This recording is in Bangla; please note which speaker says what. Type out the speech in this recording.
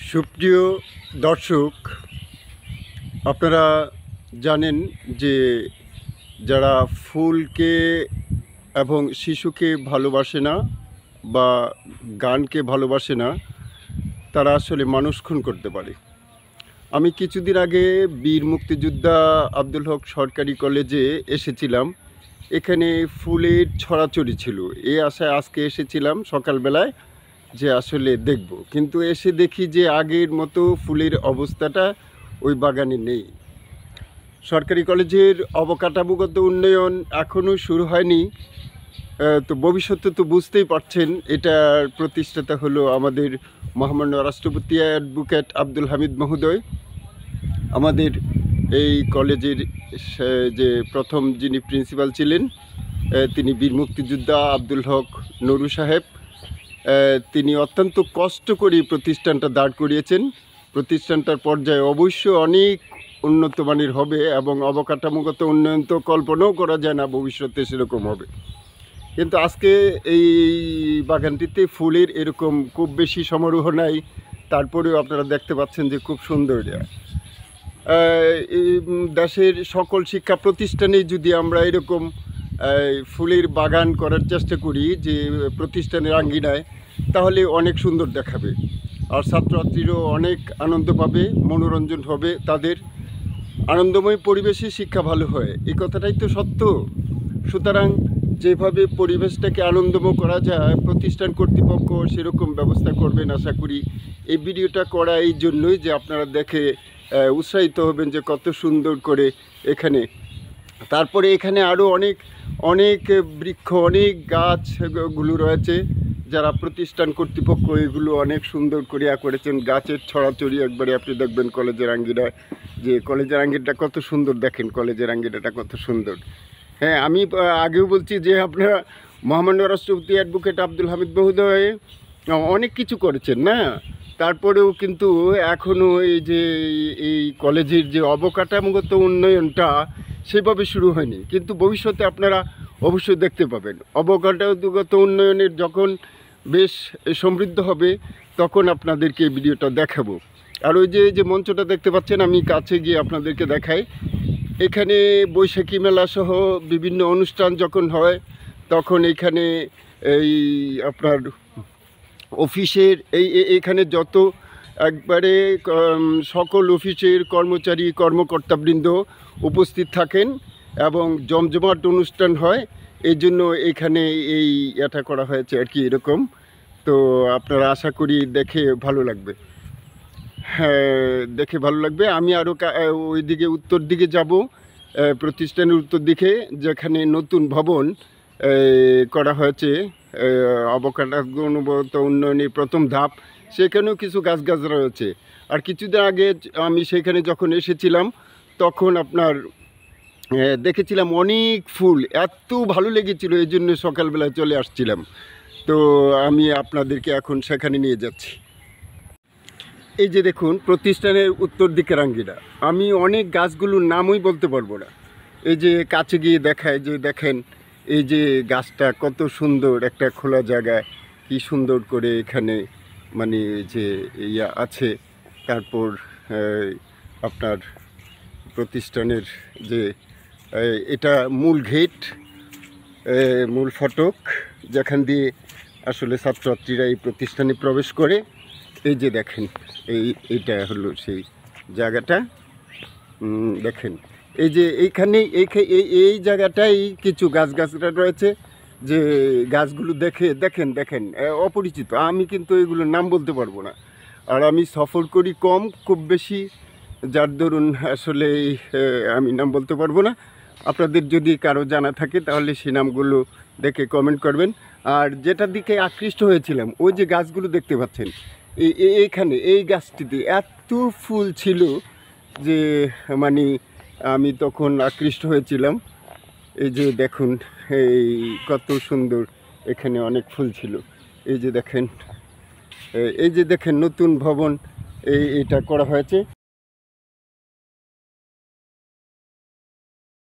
Speaker 1: সুপ্রিয় দর্শক, আপনারা জানেন যে যারা ফুলকে এবং শিশুকে ভালোবাসে না বা গানকে ভালোবাসে না, তারা আসলে মানুষ খুন করতে পারে। আমি কিছুদিন আগে বীর মুক্তিযোদ্ধা আব্দুল হক সরকারি কলেজে এসেছিলাম। এখানে ফুলের ছড়াছড়ি ছিল। এই আশায় আজকে এসেছিলাম সকালবেলায় যে আসলে দেখব, কিন্তু এসে দেখি যে আগের মতো ফুলের অবস্থাটা ওই বাগানে নেই। সরকারি কলেজের অবকাঠামোগত উন্নয়ন এখনও শুরু হয়নি। তো ভবিষ্যতে তো বুঝতেই পারছেন, এটার প্রতিষ্ঠাতা হলো আমাদের মহামান্য রাষ্ট্রপতি অ্যাডভোকেট আব্দুল হামিদ মহোদয়। আমাদের এই কলেজের যে প্রথম যিনি প্রিন্সিপাল ছিলেন, তিনি বীর মুক্তিযোদ্ধা আব্দুল হক নুরু সাহেব। তিনি অত্যন্ত কষ্ট করে প্রতিষ্ঠানটা দাঁড় করিয়েছেন। প্রতিষ্ঠানটার পর্যায়ে অবশ্যই অনেক উন্নত মানের হবে এবং অবকাঠামোগত উন্নয়ন তো কল্পনাও করা যায় না ভবিষ্যতে সেরকম হবে। কিন্তু আজকে এই বাগানটিতে ফুলের এরকম খুব বেশি সমারোহ নাই, তারপরেও আপনারা দেখতে পাচ্ছেন যে খুব সুন্দর। দেশের সকল শিক্ষা প্রতিষ্ঠানে যদি আমরা এরকম ফুলের বাগান করার চেষ্টা করি যে প্রতিষ্ঠানের আঙ্গিনায়, তাহলে অনেক সুন্দর দেখাবে আর ছাত্রছাত্রীরও অনেক আনন্দ পাবে, মনোরঞ্জন হবে তাদের। আনন্দময় পরিবেশে শিক্ষা ভালো হয়, এই কথাটাই তো সত্য। সুতরাং যেভাবে পরিবেশটাকে আনন্দময় করা যায়, প্রতিষ্ঠান কর্তৃপক্ষ সেরকম ব্যবস্থা করবেন আশা করি। এই ভিডিওটা করা এই জন্যই যে আপনারা দেখে উৎসাহিত হবেন যে কত সুন্দর করে এখানে। তারপরে এখানে আরও অনেক অনেক বৃক্ষ, অনেক গাছগুলো রয়েছে, যারা প্রতিষ্ঠান কর্তৃপক্ষ এগুলো অনেক সুন্দর করিয়া করেছেন। গাছের ছড়াছড়ি একবারে আপনি দেখবেন কলেজের আঙ্গিনায়, যে কলেজের আঙ্গিনাটা কত সুন্দর, দেখেন কলেজের আঙ্গিনাটা কত সুন্দর। হ্যাঁ, আমি আগেও বলছি যে আপনারা মহামান্য রাষ্ট্রপতি অ্যাডভোকেট আব্দুল হামিদ মহোদয় অনেক কিছু করেছেন না, তারপরেও কিন্তু এখনও এই যে এই কলেজের যে অবকাঠামোগত উন্নয়নটা সেভাবে শুরু হয়নি, কিন্তু ভবিষ্যতে আপনারা অবশ্যই দেখতে পাবেন। অবকাঠামোগত উন্নয়নের যখন বেশ সমৃদ্ধ হবে তখন আপনাদেরকে এই ভিডিওটা দেখাবো। আর ওই যে মঞ্চটা দেখতে পাচ্ছেন, আমি কাছে গিয়ে আপনাদেরকে দেখাই। এখানে বৈশাখী মেলা সহ বিভিন্ন অনুষ্ঠান যখন হয় তখন এখানে এই আপনার অফিসের এইখানে যত একবারে সকল অফিসের কর্মচারী কর্মকর্তাবৃন্দ উপস্থিত থাকেন এবং জমজমাট অনুষ্ঠান হয়। এই জন্য এখানে এটা করা হয়েছে আর কি এরকম। তো আপনারা আশা করি দেখে ভালো লাগবে। হ্যাঁ, দেখে ভালো লাগবে। আমি আরও ওই দিকে উত্তর দিকে যাব, প্রতিষ্ঠানের উত্তর দিকে, যেখানে নতুন ভবন করা হয়েছে অবকাঠামোগত উন্নয়নের প্রথম ধাপ, সেখানেও কিছু গাছ রয়েছে। আর কিছুদিন আগে আমি সেখানে যখন এসেছিলাম তখন আপনার দেখেছিলাম অনেক ফুল, এত ভালো লেগেছিল, এই জন্য সকালবেলায় চলে আসছিলাম। তো আমি আপনাদেরকে এখন সেখানে নিয়ে যাচ্ছি। এই যে দেখুন প্রতিষ্ঠানের উত্তর দিকের আঙ্গিনা, আমি অনেক গাছগুলোর নামই বলতে পারবো না। এই যে কাছে গিয়ে দেখায় যে দেখেন এই যে গাছটা কত সুন্দর, একটা খোলা জায়গায় কি সুন্দর করে এখানে মানে যে ইয়া আছে। তারপর আপনার প্রতিষ্ঠানের যে এটা মূল গেট, মূল ফটক, যেখান দিয়ে আসলে ছাত্রছাত্রীরা এই প্রতিষ্ঠানে প্রবেশ করে। এই যে দেখেন এইটা হলো সেই জায়গাটা। দেখেন এই যে এইখানে এই জায়গাটাই কিছু গাছগাছরা রয়েছে, যে গাছগুলো দেখেন অপরিচিত। আমি কিন্তু এগুলোর নাম বলতে পারবো না, আর আমি সফর করি কম, খুব বেশি, যার দরুন আসলে আমি নাম বলতে পারবো না। আপনাদের যদি কারো জানা থাকে তাহলে সেই নামগুলো দেখে কমেন্ট করবেন। আর যেটার দিকে আকৃষ্ট হয়েছিলাম, ওই যে গাছগুলো দেখতে পাচ্ছেন, এইখানে এই গাছটিতে এত ফুল ছিল যে মানে আমি তখন আকৃষ্ট হয়েছিলাম। এই যে দেখুন এই কত সুন্দর, এখানে অনেক ফুল ছিল। এই যে দেখেন নতুন ভবন এটা করা হয়েছে।